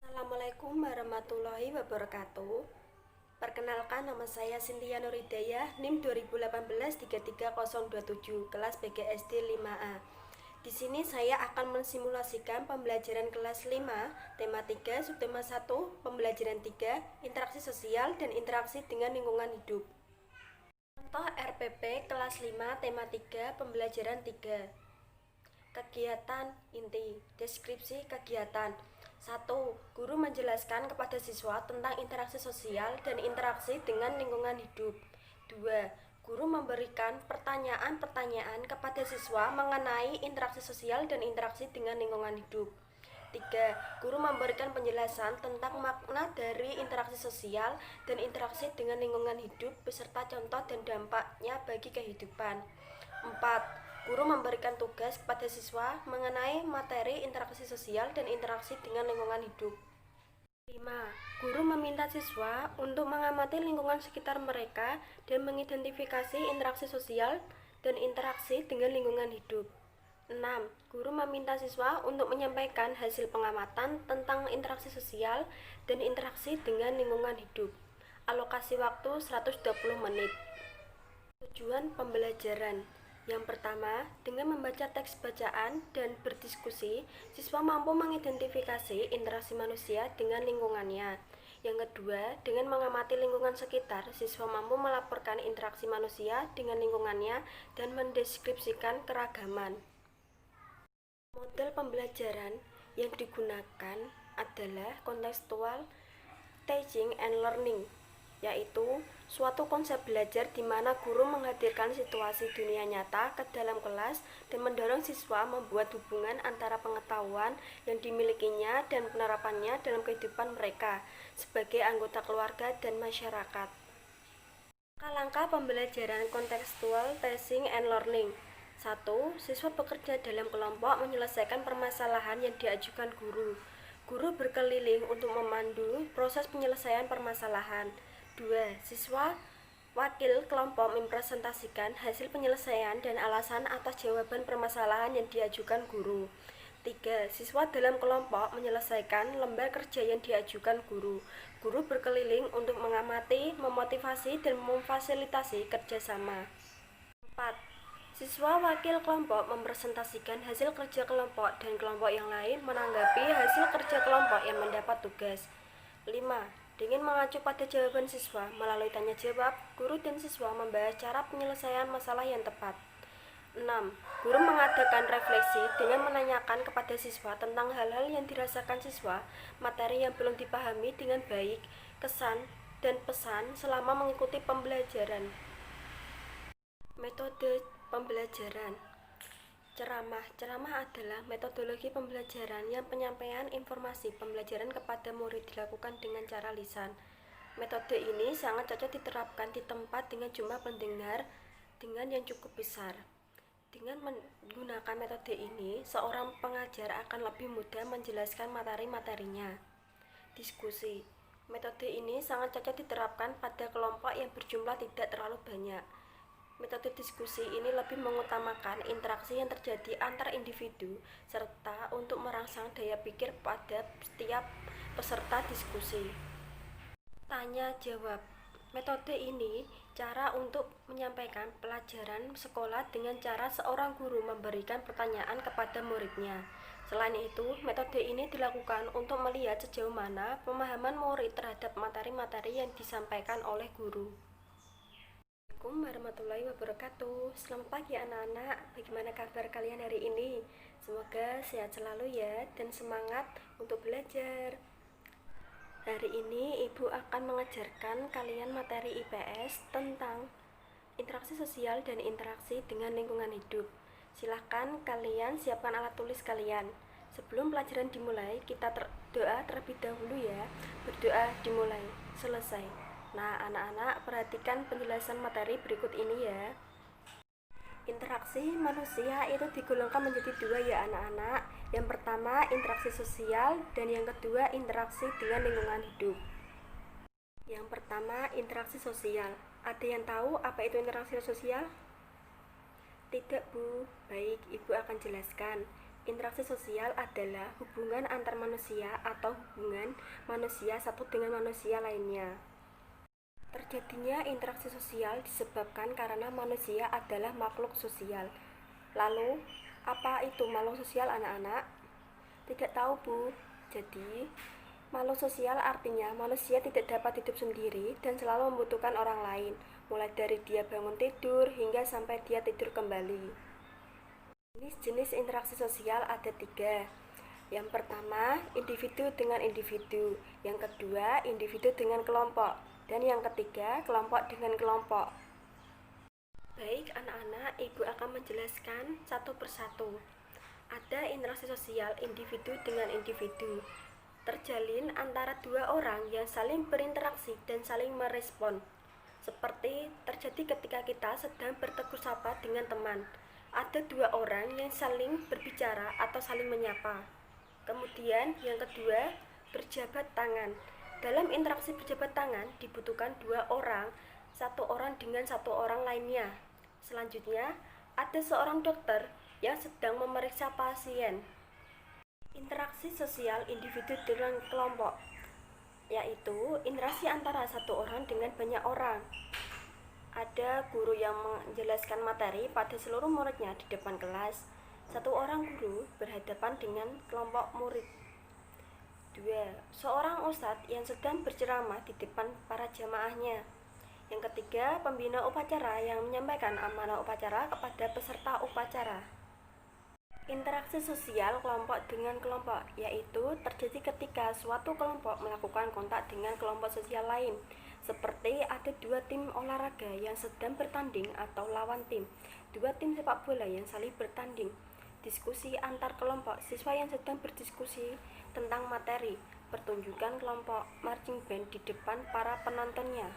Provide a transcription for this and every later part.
Assalamualaikum warahmatullahi wabarakatuh. Perkenalkan, nama saya Cynthia Nuridayah, NIM 2018-33027, kelas BGSD 5A. Di sini saya akan mensimulasikan pembelajaran kelas 5, tema 3, subtema 1, pembelajaran 3, interaksi sosial dan interaksi dengan lingkungan hidup. Contoh RPP kelas 5, tema 3, pembelajaran 3. Kegiatan inti. Deskripsi kegiatan. 1. Guru menjelaskan kepada siswa tentang interaksi sosial dan interaksi dengan lingkungan hidup. 2. Guru memberikan pertanyaan-pertanyaan kepada siswa mengenai interaksi sosial dan interaksi dengan lingkungan hidup. 3. Guru memberikan penjelasan tentang makna dari interaksi sosial dan interaksi dengan lingkungan hidup beserta contoh dan dampaknya bagi kehidupan. 4. Guru memberikan tugas kepada siswa mengenai materi interaksi sosial dan interaksi dengan lingkungan hidup. 5. Guru meminta siswa untuk mengamati lingkungan sekitar mereka dan mengidentifikasi interaksi sosial dan interaksi dengan lingkungan hidup. 6. Guru meminta siswa untuk menyampaikan hasil pengamatan tentang interaksi sosial dan interaksi dengan lingkungan hidup. Alokasi waktu 120 menit. Tujuan pembelajaran. Yang pertama, dengan membaca teks bacaan dan berdiskusi, siswa mampu mengidentifikasi interaksi manusia dengan lingkungannya. Yang kedua, dengan mengamati lingkungan sekitar, siswa mampu melaporkan interaksi manusia dengan lingkungannya dan mendeskripsikan keragaman. Model pembelajaran yang digunakan adalah kontekstual teaching and learning, yaitu suatu konsep belajar di mana guru menghadirkan situasi dunia nyata ke dalam kelas dan mendorong siswa membuat hubungan antara pengetahuan yang dimilikinya dan penerapannya dalam kehidupan mereka sebagai anggota keluarga dan masyarakat. Langkah pembelajaran kontekstual teaching and learning. 1. Siswa bekerja dalam kelompok menyelesaikan permasalahan yang diajukan guru. Guru berkeliling untuk memandu proses penyelesaian permasalahan. 2. Siswa wakil kelompok mempresentasikan hasil penyelesaian dan alasan atas jawaban permasalahan yang diajukan guru. 3. Siswa dalam kelompok menyelesaikan lembar kerja yang diajukan guru. Guru berkeliling untuk mengamati, memotivasi, dan memfasilitasi kerjasama. 4. Siswa wakil kelompok mempresentasikan hasil kerja kelompok dan kelompok yang lain menanggapi hasil kerja kelompok yang mendapat tugas. 5. Dengan mengacu pada jawaban siswa, melalui tanya jawab, guru dan siswa membahas cara penyelesaian masalah yang tepat. 6. Guru mengadakan refleksi dengan menanyakan kepada siswa tentang hal-hal yang dirasakan siswa, materi yang belum dipahami dengan baik, kesan dan pesan selama mengikuti pembelajaran. Metode pembelajaran. Ceramah adalah metodologi pembelajaran yang penyampaian informasi pembelajaran kepada murid dilakukan dengan cara lisan. Metode ini sangat cocok diterapkan di tempat dengan jumlah pendengar dengan yang cukup besar. Dengan menggunakan metode ini, seorang pengajar akan lebih mudah menjelaskan materi-materinya. Diskusi. Metode ini sangat cocok diterapkan pada kelompok yang berjumlah tidak terlalu banyak. Metode diskusi ini lebih mengutamakan interaksi yang terjadi antar individu serta untuk merangsang daya pikir pada setiap peserta diskusi. Tanya jawab. Metode ini cara untuk menyampaikan pelajaran sekolah dengan cara seorang guru memberikan pertanyaan kepada muridnya. Selain itu, metode ini dilakukan untuk melihat sejauh mana pemahaman murid terhadap materi-materi yang disampaikan oleh guru. Assalamualaikum warahmatullahi wabarakatuh. Selamat pagi anak-anak. Bagaimana kabar kalian hari ini? Semoga sehat selalu ya dan semangat untuk belajar. Hari ini Ibu akan mengajarkan kalian materi IPS tentang interaksi sosial dan interaksi dengan lingkungan hidup. Silahkan kalian siapkan alat tulis kalian. Sebelum pelajaran dimulai, kita berdoa terlebih dahulu ya. Berdoa dimulai. Selesai. Nah, anak-anak perhatikan penjelasan materi berikut ini ya. Interaksi manusia itu digolongkan menjadi dua ya anak-anak. Yang pertama interaksi sosial dan yang kedua interaksi dengan lingkungan hidup. Yang pertama interaksi sosial. Ada yang tahu apa itu interaksi sosial? Tidak Bu, baik Ibu akan jelaskan. Interaksi sosial adalah hubungan antar manusia atau hubungan manusia satu dengan manusia lainnya. Terjadinya interaksi sosial disebabkan karena manusia adalah makhluk sosial. Lalu, apa itu makhluk sosial, anak-anak? Tidak tahu, Bu. Jadi, makhluk sosial artinya manusia tidak dapat hidup sendiri dan selalu membutuhkan orang lain, mulai dari dia bangun tidur hingga sampai dia tidur kembali. Jenis interaksi sosial ada 3. Yang pertama, individu dengan individu. Yang kedua, individu dengan kelompok. Dan yang ketiga, kelompok dengan kelompok. Baik, anak-anak, Ibu akan menjelaskan satu persatu. Ada interaksi sosial individu dengan individu. Terjalin antara 2 orang yang saling berinteraksi dan saling merespon. Seperti terjadi ketika kita sedang bertegur sapa dengan teman. Ada 2 orang yang saling berbicara atau saling menyapa. Kemudian yang kedua, berjabat tangan. Dalam interaksi berjabat tangan dibutuhkan 2 orang, 1 orang dengan 1 orang lainnya. Selanjutnya, ada seorang dokter yang sedang memeriksa pasien. Interaksi sosial individu dengan kelompok, yaitu interaksi antara 1 orang dengan banyak orang. Ada guru yang menjelaskan materi pada seluruh muridnya di depan kelas. 1 orang guru berhadapan dengan kelompok murid. 2. Seorang ustadz yang sedang berceramah di depan para jamaahnya. Yang ketiga, pembina upacara yang menyampaikan amanah upacara kepada peserta upacara. Interaksi sosial kelompok dengan kelompok, yaitu terjadi ketika suatu kelompok melakukan kontak dengan kelompok sosial lain. Seperti ada 2 tim olahraga yang sedang bertanding atau lawan tim, 2 tim sepak bola yang saling bertanding. Diskusi antar kelompok, siswa yang sedang berdiskusi tentang materi, pertunjukan kelompok marching band di depan para penontonnya.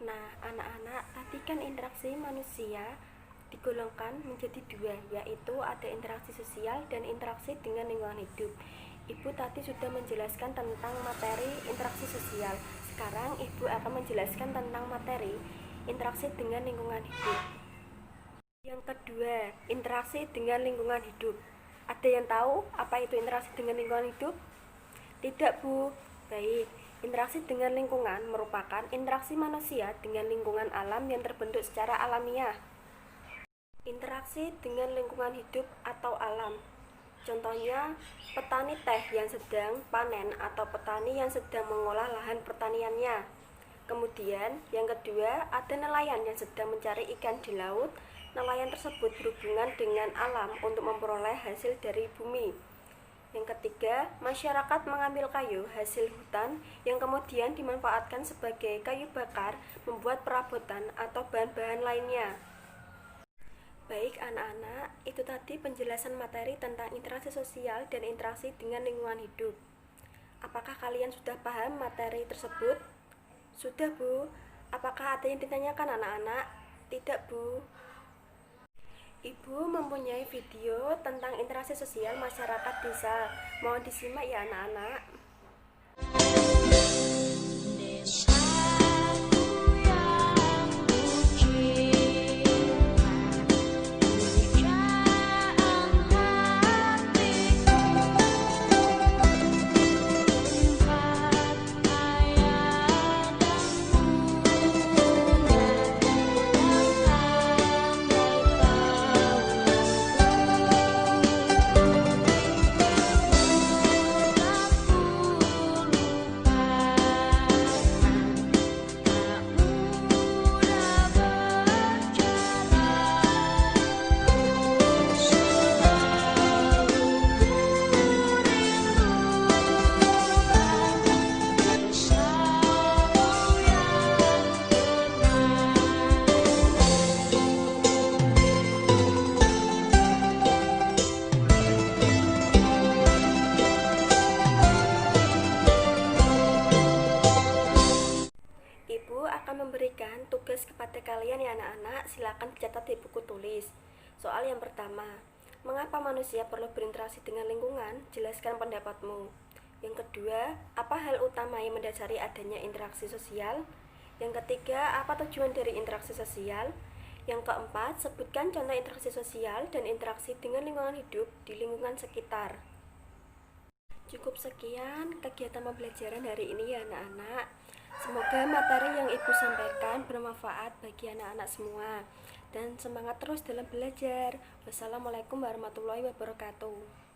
Nah, anak-anak, tadi kan interaksi manusia digolongkan menjadi 2, yaitu ada interaksi sosial dan interaksi dengan lingkungan hidup. Ibu tadi sudah menjelaskan tentang materi interaksi sosial. Sekarang Ibu akan menjelaskan tentang materi interaksi dengan lingkungan hidup. Yang kedua, interaksi dengan lingkungan hidup. Ada yang tahu apa itu interaksi dengan lingkungan hidup? Tidak, Bu. Baik, interaksi dengan lingkungan merupakan interaksi manusia dengan lingkungan alam yang terbentuk secara alamiah. Interaksi dengan lingkungan hidup atau alam. Contohnya, petani teh yang sedang panen atau petani yang sedang mengolah lahan pertaniannya. Kemudian, yang kedua, ada nelayan yang sedang mencari ikan di laut. Nelayan tersebut berhubungan dengan alam untuk memperoleh hasil dari bumi. Yang ketiga, masyarakat mengambil kayu hasil hutan yang kemudian dimanfaatkan sebagai kayu bakar, membuat perabotan atau bahan-bahan lainnya. Baik anak-anak, itu tadi penjelasan materi tentang interaksi sosial dan interaksi dengan lingkungan hidup. Apakah kalian sudah paham materi tersebut? Sudah, Bu. Apakah ada yang ditanyakan anak-anak? Tidak, Bu. Ibu mempunyai video tentang interaksi sosial masyarakat desa. Mohon disimak ya anak-anak. Memberikan tugas kepada kalian ya anak-anak, silakan dicatat di buku tulis. Soal yang pertama, mengapa manusia perlu berinteraksi dengan lingkungan? Jelaskan pendapatmu. Yang kedua, apa hal utama yang mendasari adanya interaksi sosial? Yang ketiga, apa tujuan dari interaksi sosial? Yang keempat, sebutkan contoh interaksi sosial dan interaksi dengan lingkungan hidup di lingkungan sekitar. Cukup sekian kegiatan pembelajaran hari ini ya anak-anak. Semoga materi yang ibu sampaikan bermanfaat bagi anak-anak semua. Dan semangat terus dalam belajar. Wassalamualaikum warahmatullahi wabarakatuh.